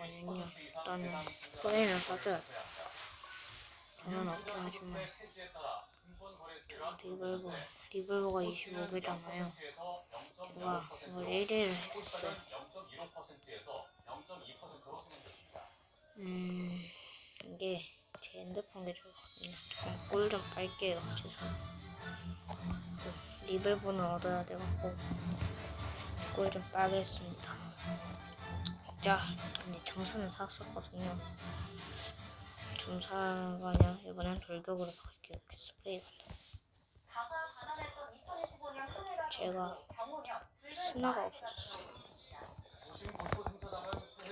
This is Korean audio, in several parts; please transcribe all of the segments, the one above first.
거거든요. 일단은 플레이를 사줘야 돼요. 저는 없긴 하지만 리볼버가 25개잖아요. 제가 이걸 1위를 했었어요. 이게 제 핸드폰 계정이거든요. 저는 꿀 좀 빨게요. 죄송해요. 리볼버는 얻어야 돼갖고 꿀 좀 빨겠습니다. 자, 근데 점수는 샀었거든요. 점사가 아니라 이번엔 돌격으로 바뀔게요. 스프레이 간다. 제가 스나가 없어졌어요.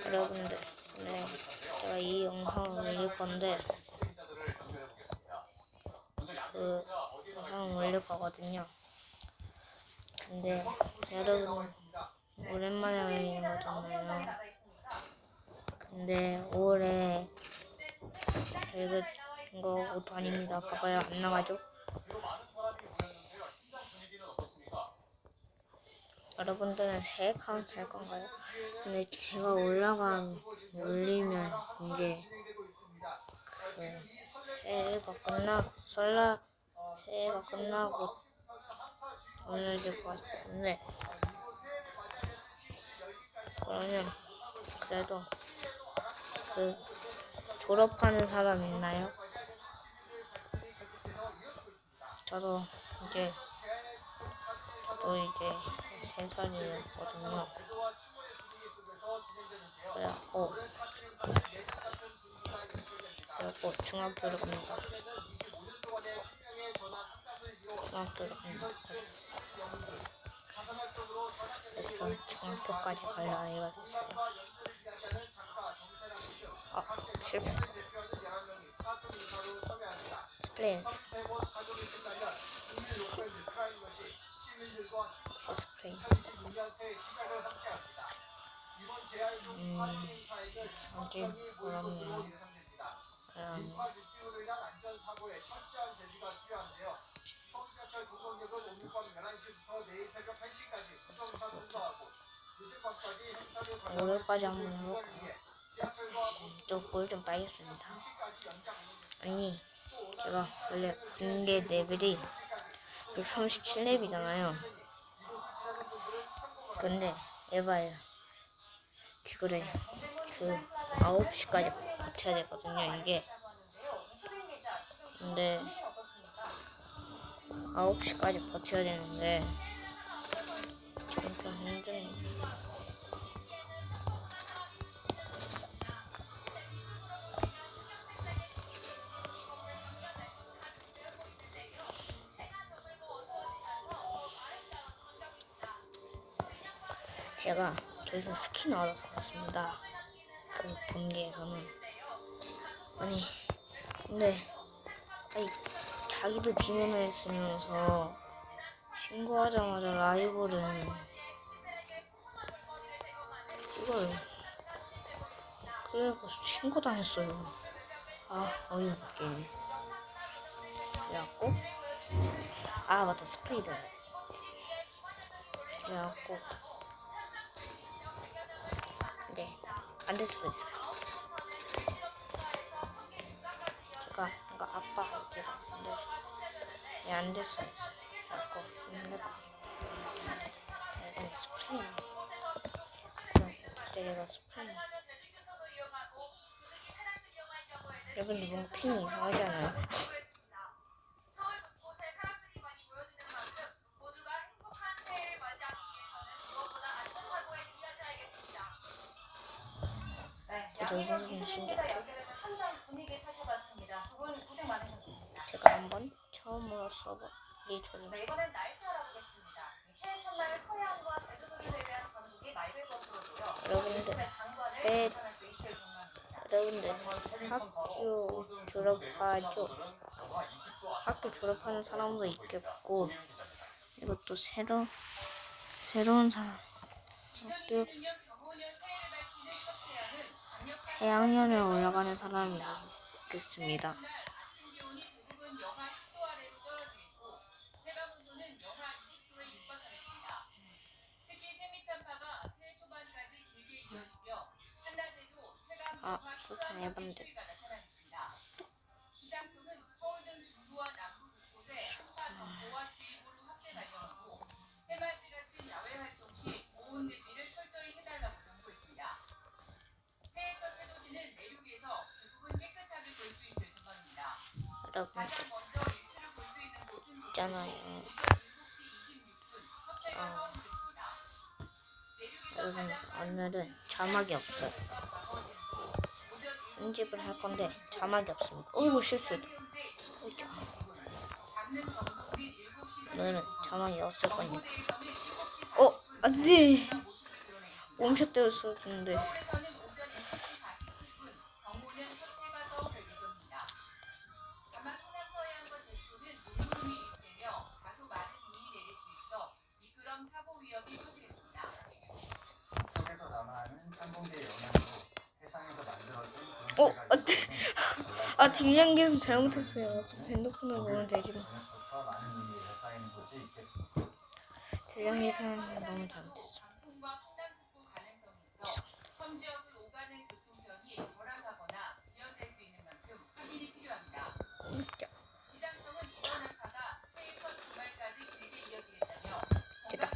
여러분들, 네, 제가 이 영상을 올릴 건데 그 영상을 올릴 거거든요. 근데 여러분 오랜만에 올리는 거잖아요. 근데 올해 읽은 것도 아닙니다. 봐봐요, 안 나가죠? 여러분들은 새 카운트 할 건가요? 근데 제가 올리면 이제 새해가 끝나고 올려질 것 같은데, 그러면 그래도 졸업하는 사람 있나요? 저도 이제 3살이었거든요. 그래갖고 중학교를 갑니다. 그래서 중학교까지 갈 나이가 됐어요. 실패. 스프레이. 스프레이. 아직 어렵네요. 오늘까지 한번 해볼까요? 꿀 좀 빨겠습니다. 아니, 제가 원래 군대 레벨이 137렙이잖아요. 근데 에바예요. 그래, 9시까지 버텨야 되거든요, 이게. 근데 9시까지 버텨야 되는데 좀 힘드네요. 제가 저기서 스킨을 얻었었습니다. 그 본계에서는. 근데 자기도 비밀을 했으면서 신고하자마자 라이브를 이걸 그래갖고 신고당했어요. 어이없게. 그래갖고 맞다, 스프레이드. 그래갖고 네, 안 될 수도 있어요. 제가 아빠 할게요. 근데 안 될 수도 있어요. 그래갖고 이건 스프레이. 얘가 스프레이. 여러분들 뭔가 핑이 이상하지 않아요? 선생님 신기하죠? 제가 한번 처음으로 써보기 전에 이번엔 날씨 알아보겠습니다. 새해 첫날 서해안과 제주도를 제외한 전국이 맑을 것으로고요. 여러분들 학교 졸업하죠? 학교 졸업하는 사람도 있겠고, 이것도 새로운 사람 학교 새학년에 올라가는 사람이 있겠습니다. 아, 술탄 해봤는데. 여러분 있잖아요. 여러분 오늘은 자막이 없어요. 편집을 할 건데 자막이 없습니다. 어이구 실수했다. 오늘은 자막이 없을 겁니다. 안돼. 몸샷 때렸었는데. 딜량계에서 잘못했어요. 저 핸드폰으로 보면 되지만. 딜량계에서 너무 잘못했어. 됐다.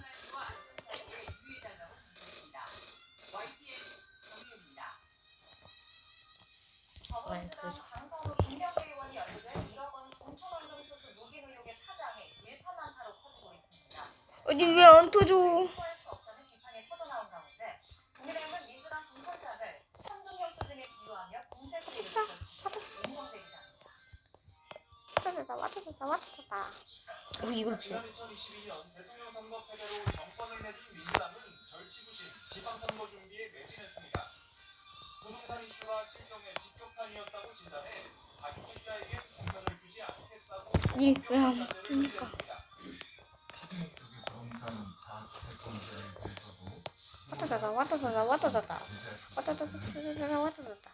아니 왜 안 터져? 왔다. 이걸 지난 2022년 대통령 선거 패배로 정권을 내준 민주당은 절치부심 지방선거 준비에 매진했습니다. 부동산 이슈가 실정의 직격탄이었다고 진단해 다주택자에게 공천을 주지 않겠다고 왜 안 됩니까? 왔다다다.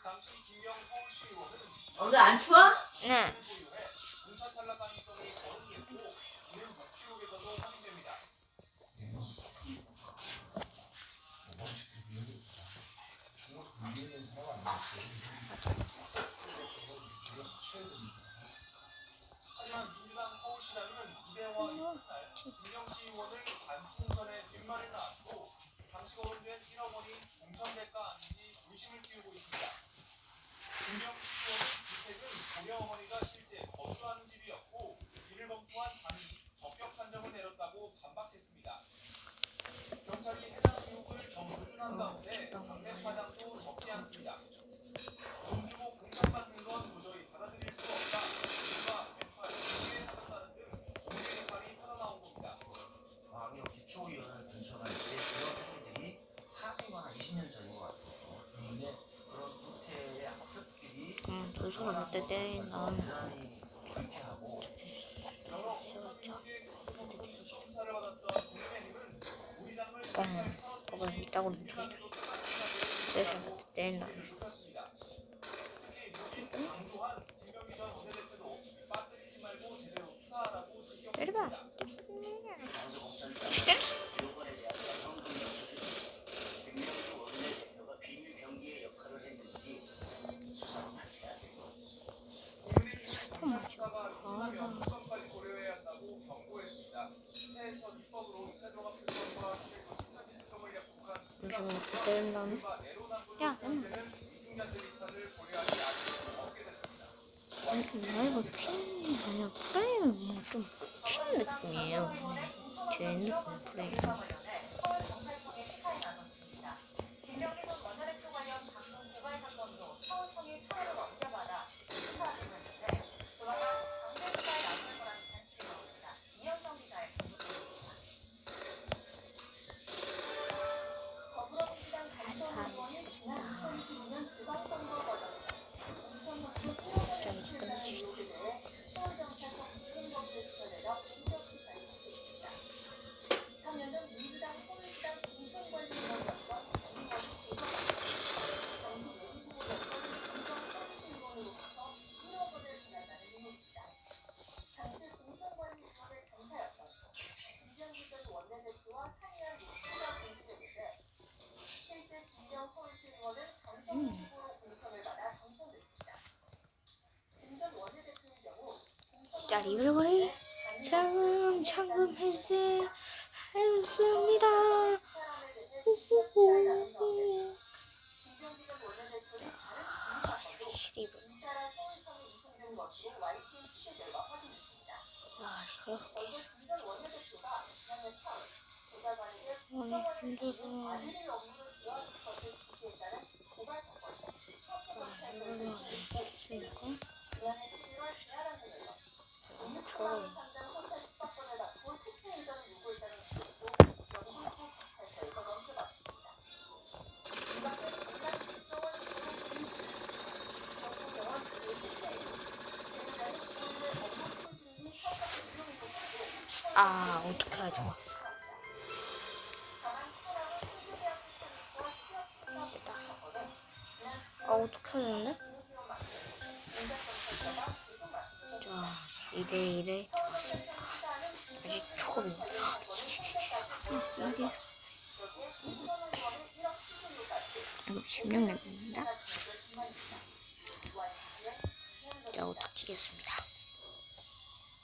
당시 김경 서울시의원은 왜 안 추워? 네. 공천 탈락 가능성이 거론됐고 이는 묵시록에서도 확인됩니다. 하지만 민주당 서울시장은 이대와 이튿날 김경시의원을 단순전에 뒷말을 낳았고 당시 거론된 1억 원이 공천 대가 아닌지 의심을 띄우고 있습니다. 김경시의원의 주택은 고려 어머니가 실제 거주하는 집이었고 이를 검토한 당이 적격 판정을 내렸다고 반박했습니다. 경찰이 해당 의혹을 정조준한 가운데 당내 파장도 적지 않습니다. 돈 주고 공천받는 건 도저히 받아들일 수 없다. 누가 왼팔, 공개에 받았다는 등 공개 역할이 터져나온 겁니다. 광역 기초위원을 분석할 때 그런 행위들이 하루가 한 20년 전인 것 같아요. 근데 그런 구태의 악습들이 도서를 못때 때린다. 대단히 불쾌하고 여러 공천유혹에 구속으로 수사를 받았던 국민의힘은 우리 당을 그걸 이따구로 터지다. 도서를 못때 때린다. 특히 강조한 김병기 전 원내대표도 빠뜨리지 말고 제대로 수사하라고 내려봐. 지적했습니다. 요번에 대한 현금 영수증 김명수 원내대표가 비밀 경기의 역할을 했는지 수사를 같이 해야 되고 국민의힘은 수사가 의심하면 특검까지 고려해야 한다고 경고했습니다. 새해 첫 입법으로 2차 종합 특검과 최고 신상기 특검을 약속한 도서를 못때 때린다는? 야, 이중자 데이터를 고려하지 않을 없게 됐습니다. 이거 핀이 아니라 프레임이 뭔가 좀 꽂힌 느낌이에요. 제 핸드폰 프레임. 짜리버리 장금 했습니다. 후후후. 시리브. 그렇게. 아니, 힘들구나. 아, 어떻게 하죠? 아, 어떻게 하는데? 자, 2대1에 들어갔습니다. 아직 초급입니다. 여기서 16렙입니다. 자, 어떻게 하겠습니다.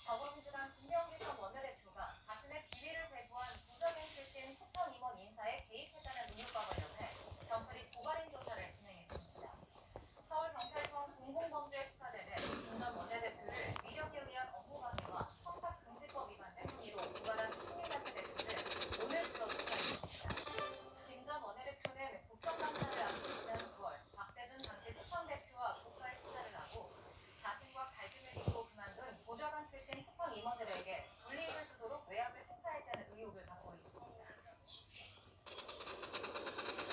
더불어민주당 김명기선 원내대표가 자신의 비리를 제보한 부정행 출신 쿠팡 임원 인사에 개입했다는 의혹과 관련해 경찰이 고발인 조사를 진행했습니다. 서울경찰청 공공범죄수사대는 김 전 원내대표를 위력에 의한 업무방해와 청탁금지법 위반 등 혐의로 고발한 시민단체 대표를 오늘 불러 조사했습니다. 김 전 원내대표는 국정감사를 앞둔 지난 9월 박대준 당시 쿠팡 대표와 고가의 수사를 하고 자신과 갈등을 이유로 그만둔 보좌관 출신 쿠팡 임원들에게 불이익을 주도록 외압을 행사했다는 의혹을 받고 있습니다.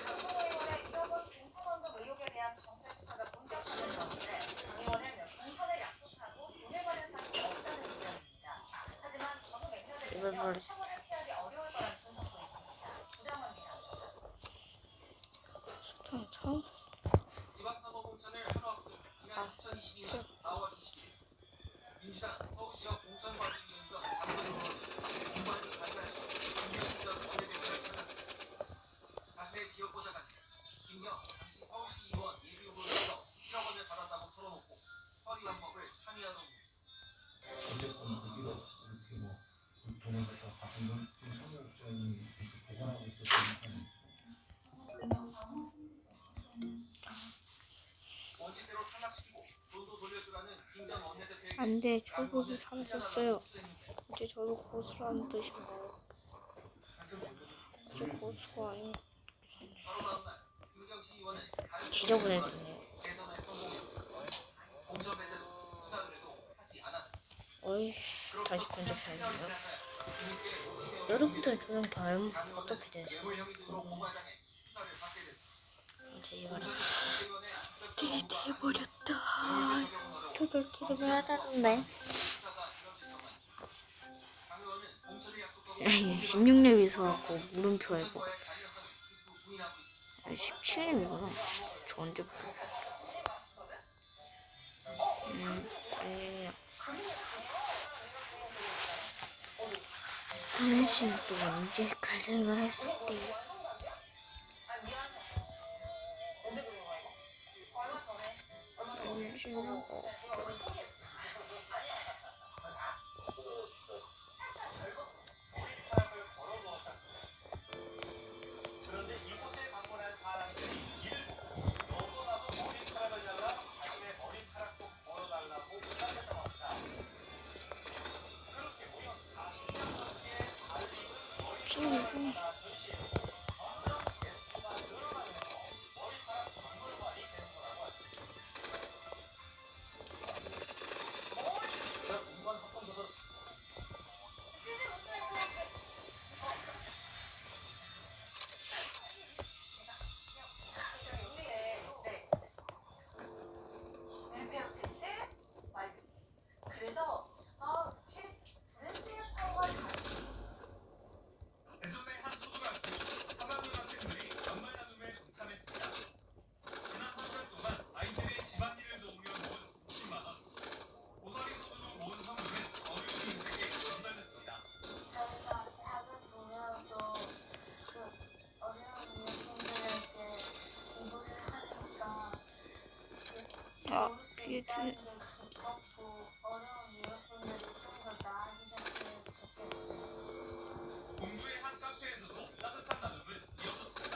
강성호 의원의 1억 원 공천원금 의혹에 대한 경찰 수사가 본격화된 가운데 강 의원은 공천을 약속하고 돈을 받은 사실이 없다는 입장입니다. 하지만 전후 맥락을 보면 처벌을 피하기 어려울 거란 분석도 있습니다. 구정원 기자입니다. 처음 지방선거공천을 하루앞둔 지난 2022년 4월 20일 민주당 서울시역 공천관리위원장 강선호 의원은 공관위 발간에서 김경 전 원내대표를 찾았습니다. 자신의 지역 보좌관 김경 당시 서울시 의원 예비후보로서 1억 원을 받았다고 털어놓고 허위 방법을 상의하던 어쨌든 거기서 이렇게 뭐 돈을 갖다 받은 건 지금 사무국장이 보관하고 있었으니까 원칙대로 탈락시키고 돈도 돌려주라는 김 전 원내대표에게 안 돼, 철국이 사라졌어요. 이제 저를 고수라는 뜻인가요? 이제 고수가 아닌 바로 다음 날 김경시 의원은 지저분해졌네요. 대선에 성공했고 공천 배제로 수사를 해도 하지 않았습니다. 어이, 다시 편집해야겠네요. 여러분들 조정 결 어떻게 되세요? 뇌물 등으로 고발당해 수사를 받게 됐습니다. 이제 이거를 국회의원의 직접 해버렸다. 조절키를 해야 되는데. 수사가 이뤄질 동안 강 의원은 공천을 약속하고 16렙에서 갖고 물음표 해보. 공천과의 관련성을 극구 부인하고 있습니다. 17렙이구나. 저 언제부터? 당신 또 언제 갈등을 했을 때 그런데 이곳에 방문한 사람들이 이를 보고 너도 나도 머리카락을 잘라 자신의 머리카락도 걸어달라고 부탁했다고 합니다. 그렇게 무려 40년 넘게 달리는 머리카락을 전시해서 점점 개수가 늘어나면서 머리카락 박물관이 되는 거라고 하죠. 제가 공무원 합동조사 그래서 확실히 브랜드였다고 하지 대전의 한 초등학교 3학년 학생들이 연말 나눔에 동참했습니다. 지난 한 달 동안 아이들의 집안일을 도우며 모은 90만 원. 고사리 소득으로 모은 선물은 어르신들에게 전달됐습니다. 저희가 작은 동료도 어려운 유학생들에게 공부를 하니까 아, 모를 수 이게 있다는 게 기뻤고 어려운 유학생들한테 분들이 좀 더 나아지셨으면 좋겠어요. 공주의 한 카페에서도 따뜻한 나눔을 이어졌습니다.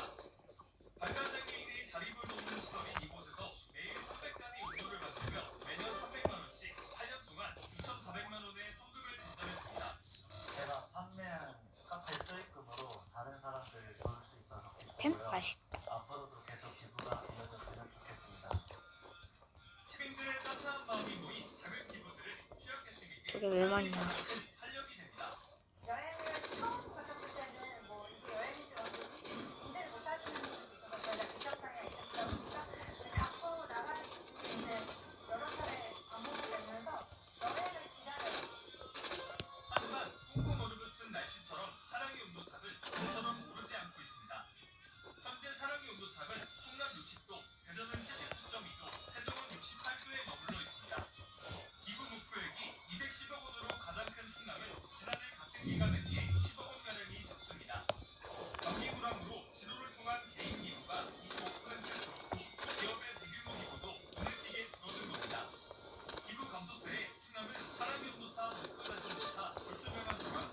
발달장애인의 자립을 돕는 시설인 이곳에서 매일 300잔의 음료를 마시며 매년 300만 원씩 8년 동안 2,400만 원의 성금을 전달했습니다. 제가 판매한 카페 수익금으로 다른 사람들을 도울 수 있어서 햄 기쁘고요. 맛있다. 앞으로도 계속 기부가 이어졌으면 좋겠습니다. 시민들의 따뜻한 마음이 모인 작은 기부들을 취약계층에게 저게 왜 맞냐? 큰 활력이 됩니다. 여행을 처음 가셨을 때는 뭐 이게 여행인지 완전히 인지를 못하시는 분들도 있어서 저희가 지적장애가 있었다 보니까 자꾸 나가는 분들이 이제 여러 차례 반복이 되면서 여행을 기다려요. 하지만 꽁꽁 얼어붙은 날씨처럼 사랑의 온도탑은 좀처럼 오르지 않고 있습니다. 현재 사랑의 온도탑은 충남 60도, 대전은 79.2도, 세종은 68도에 머물러 있습니다. 기부 목표액이 210억 원으로 가장 큰 충남은 지난해 같은 기간 대비해 10억 원가량이 적습니다. 경기 불황으로 지도를 통한 개인 기부가 25% 줄었고 기업의 대규모 기부도 눈에 띄게 줄어든 겁니다. 기부 감소세에 충남은 사랑의 온도탑 목표 달성조차 불투명한 상황.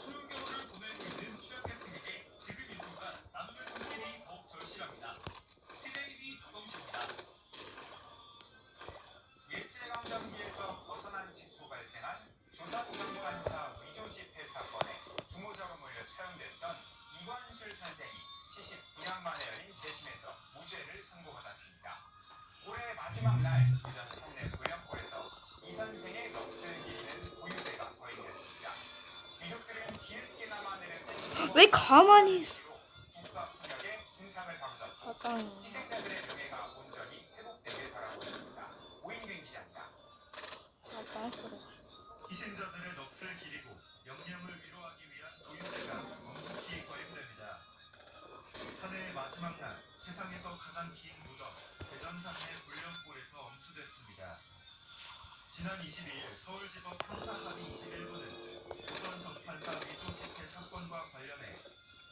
추운 겨울을 보내고 있는 취약계층에게 지금 이 순간 나눔의 손길이 더욱 절실합니다. TJB 박범식입니다. 일제강점기에서 벗어난 직후 발생한 조사보상관차 위조집회 사건에 중호적으로 몰려 처형됐던 이관술 선생이 79년 만에 열린 재심에서 무죄를 선고받았습니다. 올해 마지막 날 대전 산내 불량골에서 이 선생의 넋을 기리는 고유대가 거행됐습니다. 유족들은 뒤늦게나마 내려진 왜 가만히 있어? 국가폭력의 진상을 바로잡고 아까 희생자들의 명예가 온전히 회복되길 바라고 있습니다. 오인근 기자입니다. 희생자들의 넋을 기리고 영령을 위로하기 위한 고유대가 묵묵히 거행됩니다. 한 해의 마지막 날 세상에서 가장 긴 무덤 대전 산내 불령골에서 엄수됐습니다. 지난 22일 서울지법 형사합의 21부는 조선 정판사 위조 집회 사건과 관련해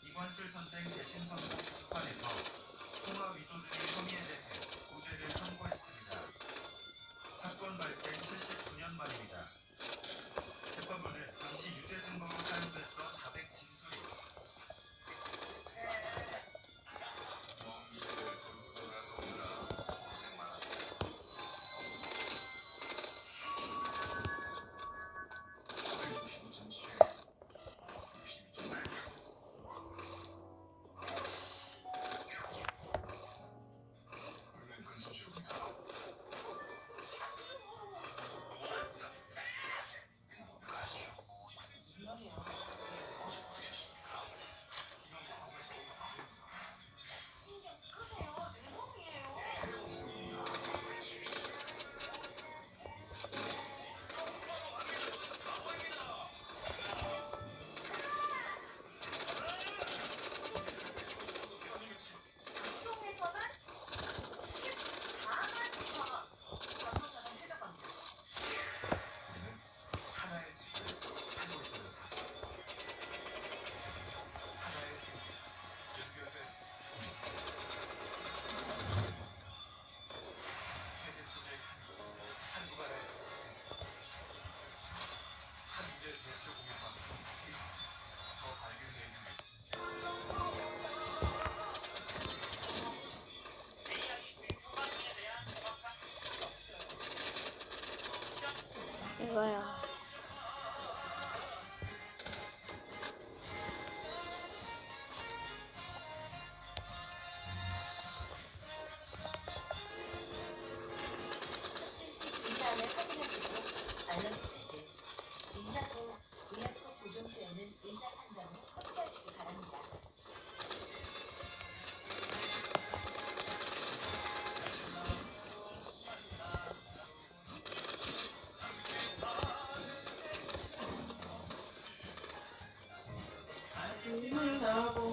이관술 선생 재심 선고 재판에서 통화 위조 등의 혐의에 대해 무죄를 선고했습니다. 사건 발생 79년 만입니다. 재판부는 당시 유죄 증거로 사용됐던 자백 진술이 방송에서는 14만 2천 원 감소자금 퇴적합니다. 하나의 집을 살고 있다는 사실. 하나의 생기, 연결된 세계 속의 한국 안의 생기. 한국의 대표 공연방송 KBS 더 밝은 내일을 이거야. 인사를 확인하시고 알람 메시지. 인사 후 예약국 고정시에는 의사 상담을 확인하시기 바랍니다. 힘을 다하고